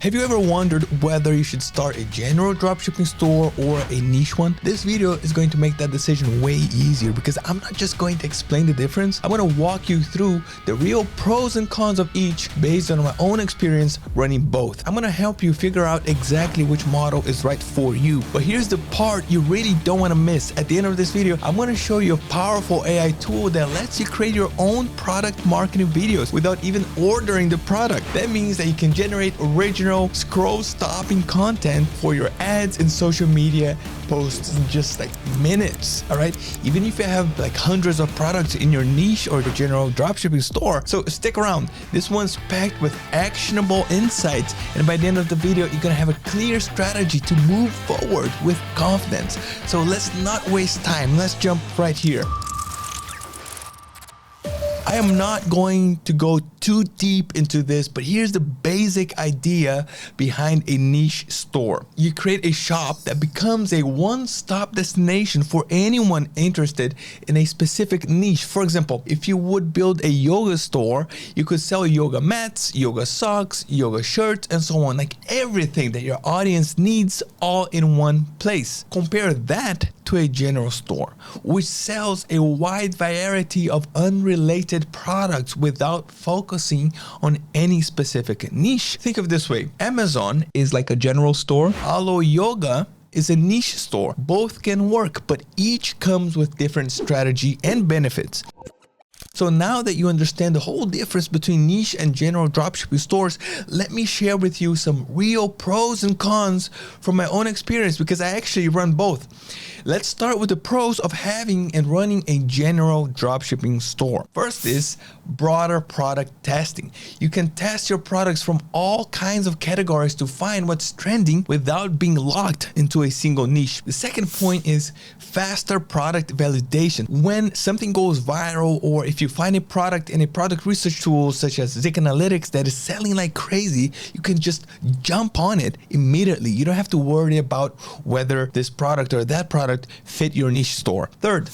Have you ever wondered whether you should start a general dropshipping store or a niche one? This video is going to make that decision way easier because I'm not just going to explain the difference. I'm going to walk you through the real pros and cons of each based on my own experience running both. I'm going to help you figure out exactly which model is right for you. But here's the part you really don't want to miss. At the end of this video, I'm going to show you a powerful AI tool that lets you create your own product marketing videos without even ordering the product. That means that you can generate original scroll-stopping content for your ads and social media posts in just like minutes. All right, even if you have like hundreds of products in your niche or the general dropshipping store. So stick around. This one's packed with actionable insights, and by the end of the video, you're gonna have a clear strategy to move forward with confidence. So let's not waste time. Let's jump right here. I am not going to go too deep into this, but here's the basic idea behind a niche store. You create a shop that becomes a one-stop destination for anyone interested in a specific niche. For example, if you would build a yoga store, you could sell yoga mats, yoga socks, yoga shirts, and so on, like everything that your audience needs all in one place. Compare that to a general store, which sells a wide variety of unrelated products without focusing on any specific niche. Think of it this way: Amazon is like a general store, Alo Yoga is a niche store. Both can work, but each comes with different strategy and benefits. So now that you understand the whole difference between niche and general dropshipping stores, let me share with you some real pros and cons from my own experience because I actually run both. Let's start with the pros of having and running a general dropshipping store. First is broader product testing. You can test your products from all kinds of categories to find what's trending without being locked into a single niche. The second point is faster product validation. When something goes viral, or if you find a product in a product research tool such as Zik Analytics that is selling like crazy, you can just jump on it immediately. You don't have to worry about whether this product or that product fit your niche store. Third,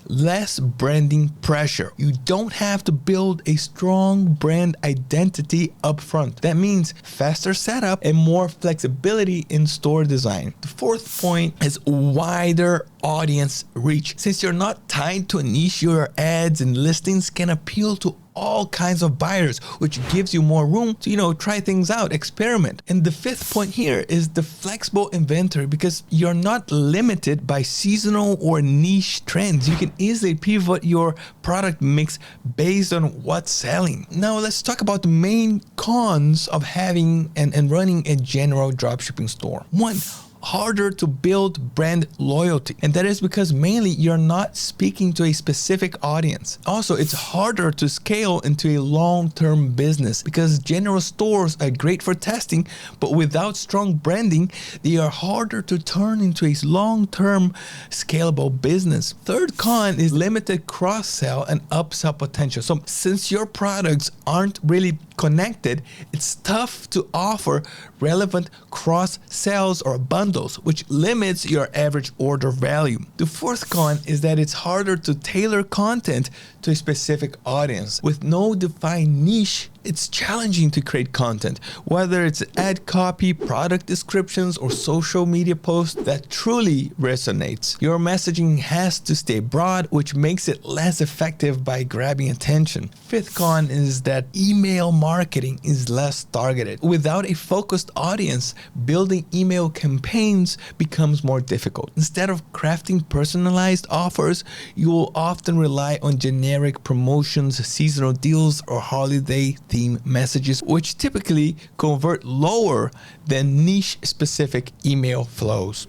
less branding pressure. You don't have to build a strong brand identity up front. That means faster setup and more flexibility in store design. The fourth point is wider audience reach. Since you're not tied to a niche, your ads and listings can appeal to all kinds of buyers, which gives you more room to, try things out, experiment. And the fifth point here is the flexible inventory, because you're not limited by seasonal or niche trends. You can easily pivot your product mix based on what's selling. Now let's talk about the main cons of having and running a general dropshipping store. One, harder to build brand loyalty, and that is because mainly you're not speaking to a specific audience. Also, it's harder to scale into a long-term business because general stores are great for testing, but without strong branding, they are harder to turn into a long-term scalable business. Third con is limited cross-sell and upsell potential. So since your products aren't really connected, it's tough to offer relevant cross sales or bundles, which limits your average order value. The fourth con is that it's harder to tailor content to a specific audience. With no defined niche, it's challenging to create content, whether it's ad copy, product descriptions, or social media posts that truly resonates. Your messaging has to stay broad, which makes it less effective by grabbing attention. Fifth con is that email marketing is less targeted. Without a focused audience, building email campaigns becomes more difficult. Instead of crafting personalized offers, you will often rely on generic promotions, seasonal deals, or holiday theme messages, which typically convert lower than niche-specific email flows.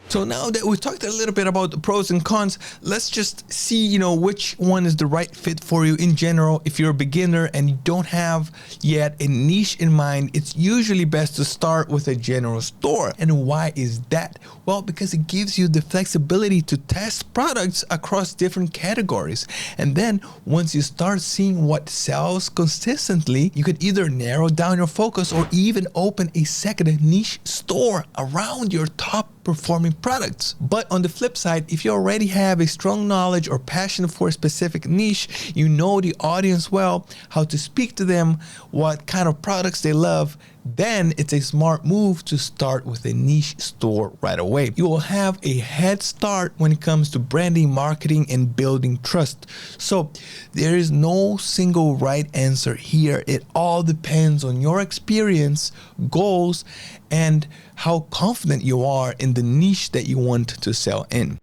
So now that we talked a little bit about the pros and cons, let's just see, which one is the right fit for you in general. If you're a beginner and you don't have yet a niche in mind, it's usually best to start with a general store. And why is that? Well, because it gives you the flexibility to test products across different categories. And then once you start seeing what sells consistently, you could either narrow down your focus or even open a second niche store around your top performing products. But on the flip side, if you already have a strong knowledge or passion for a specific niche, you know the audience well, how to speak to them, what kind of products they love, then it's a smart move to start with a niche store right away. You will have a head start when it comes to branding, marketing, and building trust. So there is no single right answer here. It all depends on your experience, goals, and how confident you are in the niche that you want to sell in.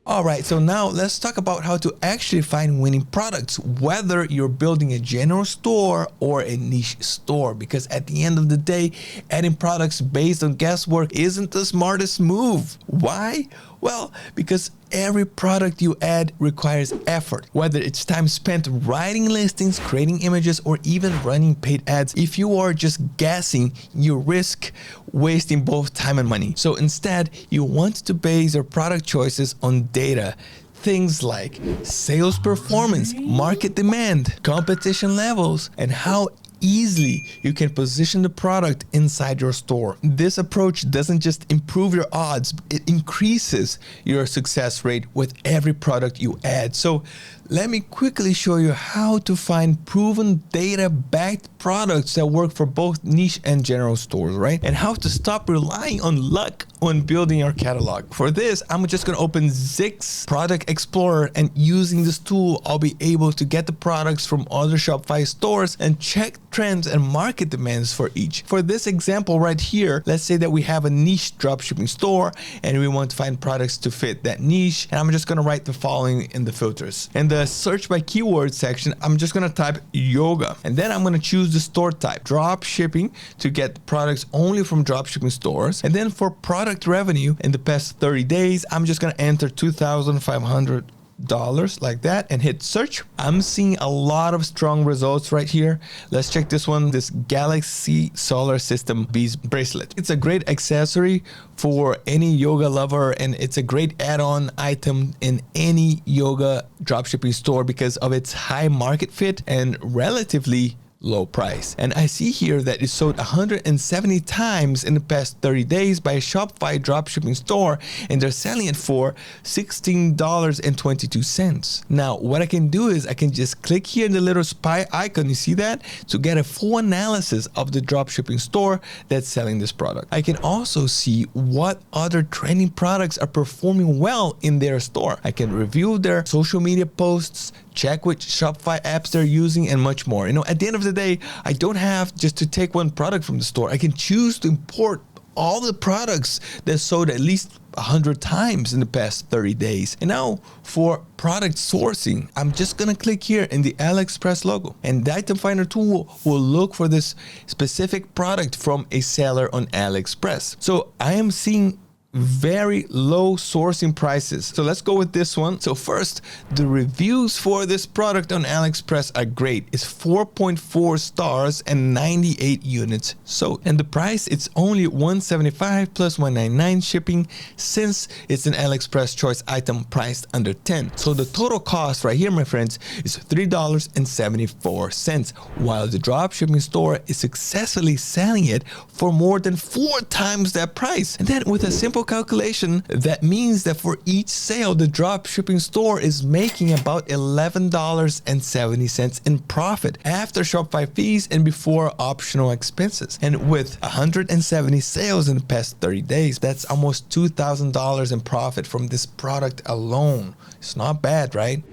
Alright, so now let's talk about how to actually find winning products, whether you're building a general store or a niche store, because at the end of the day, adding products based on guesswork isn't the smartest move. Why? Well, because every product you add requires effort, whether it's time spent writing listings, creating images, or even running paid ads. If you are just guessing, you risk wasting both time and money. So instead, you want to base your product choices on data. Things like sales performance, market demand, competition levels, and how easily you can position the product inside your store. This approach doesn't just improve your odds, it increases your success rate with every product you add. So let me quickly show you how to find proven data-backed products that work for both niche and general stores, right? And how to stop relying on luck when building your catalog. For this, I'm just going to open Zix Product Explorer, and using this tool, I'll be able to get the products from other Shopify stores and check trends and market demands for each. For this example right here, let's say that we have a niche dropshipping store and we want to find products to fit that niche. And I'm just going to write the following in the filters. In the search by keyword section, I'm just going to type yoga, and then I'm going to choose the store type, dropshipping, to get products only from dropshipping stores. And then for product revenue in the past 30 days, I'm just going to enter $2,500 like that and hit search. I'm seeing a lot of strong results right here. Let's check this one, this Galaxy Solar System Bees bracelet. It's a great accessory for any yoga lover, and it's a great add-on item in any yoga dropshipping store because of its high market fit and relatively low price. And I see here that it sold 170 times in the past 30 days by a Shopify dropshipping store, and they're selling it for $16.22. Now, what I can do is I can just click here in the little spy icon, you see that, to get a full analysis of the dropshipping store that's selling this product. I can also see what other trending products are performing well in their store. I can review their social media posts, check which Shopify apps they're using, and much more. You know, at the end of the day, I don't have just to take one product from the store. I can choose to import all the products that sold at least 100 times in the past 30 days. And now for product sourcing, I'm just gonna click here in the AliExpress logo, and the item finder tool will look for this specific product from a seller on AliExpress. So I am seeing very low sourcing prices. So let's go with this one. So first, the reviews for this product on AliExpress are great. It's 4.4 stars and 98 units sold. And the price, it's only $175 plus $199 shipping, since it's an AliExpress choice item priced under 10. So the total cost right here, my friends, is $3.74, while the dropshipping store is successfully selling it for more than 4 times that price. And then with a simple calculation, that means that for each sale, the dropshipping store is making about $11.70 in profit after Shopify fees and before optional expenses. And with 170 sales in the past 30 days, that's almost $2,000 in profit from this product alone. It's not bad, right?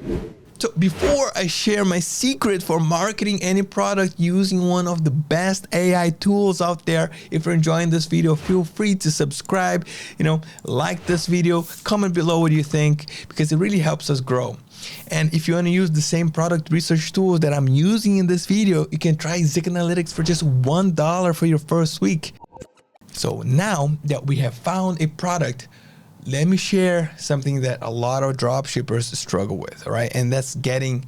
So before I share my secret for marketing any product using one of the best AI tools out there, if you're enjoying this video, feel free to subscribe, like this video, comment below what you think, because it really helps us grow. And if you want to use the same product research tools that I'm using in this video, you can try Zix Analytics for just $1 for your first week. So now that we have found a product, let me share something that a lot of dropshippers struggle with, all right? And that's getting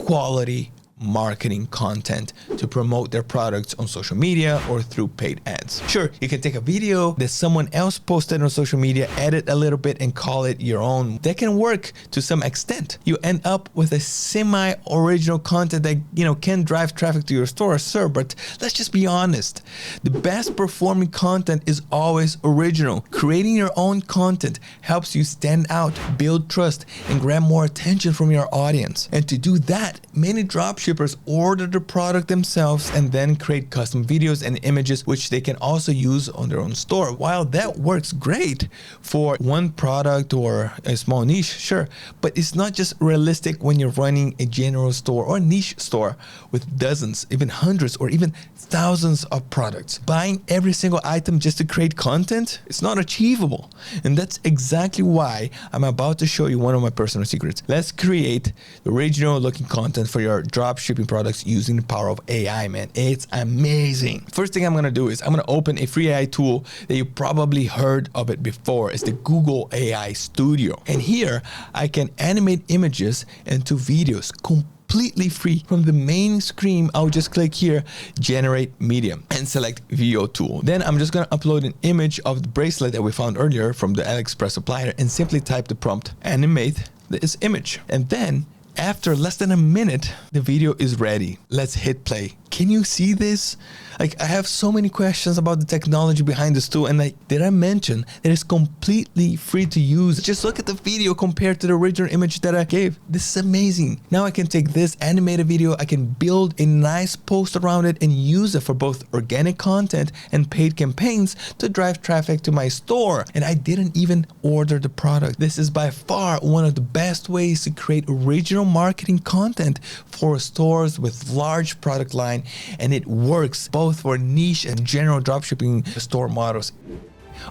quality marketing content to promote their products on social media or through paid ads. Sure, you can take a video that someone else posted on social media, edit a little bit, and call it your own. That can work to some extent. You end up with a semi-original content that, can drive traffic to your store, sure, but let's just be honest. The best performing content is always original. Creating your own content helps you stand out, build trust, and grab more attention from your audience. And to do that, many dropshippers dropshippers order the product themselves and then create custom videos and images which they can also use on their own store. While that works great for one product or a small niche, sure, but it's not just realistic when you're running a general store or niche store with dozens, even hundreds, or even thousands of products. Buying every single item just to create content, it's not achievable. And that's exactly why I'm about to show you one of my personal secrets. Let's create original looking content for your dropshipping products using the power of AI, man. It's amazing. First thing I'm gonna do is I'm gonna open a free AI tool that you probably heard of it before. It's the Google AI Studio. And here I can animate images into videos completely free. From the main screen, I'll just click here, generate medium, and select VO tool. Then I'm just gonna upload an image of the bracelet that we found earlier from the AliExpress supplier and simply type the prompt, animate this image. And then after less than a minute, the video is ready. Let's hit play. Can you see this? Like, I have so many questions about the technology behind this tool, and did I mention that it's completely free to use? Just look at the video compared to the original image that I gave. This is amazing. Now I can take this animated video, I can build a nice post around it and use it for both organic content and paid campaigns to drive traffic to my store. And I didn't even order the product. This is by far one of the best ways to create original marketing content for stores with large product line, and it works both for niche and general dropshipping store models.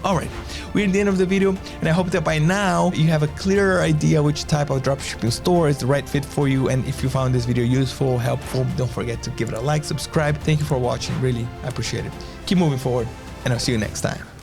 All right, we're at the end of the video, and I hope that by now you have a clearer idea which type of dropshipping store is the right fit for you. And if you found this video useful, helpful, don't forget to give it a like, subscribe. Thank you for watching. Really, I appreciate it. Keep moving forward, and I'll see you next time.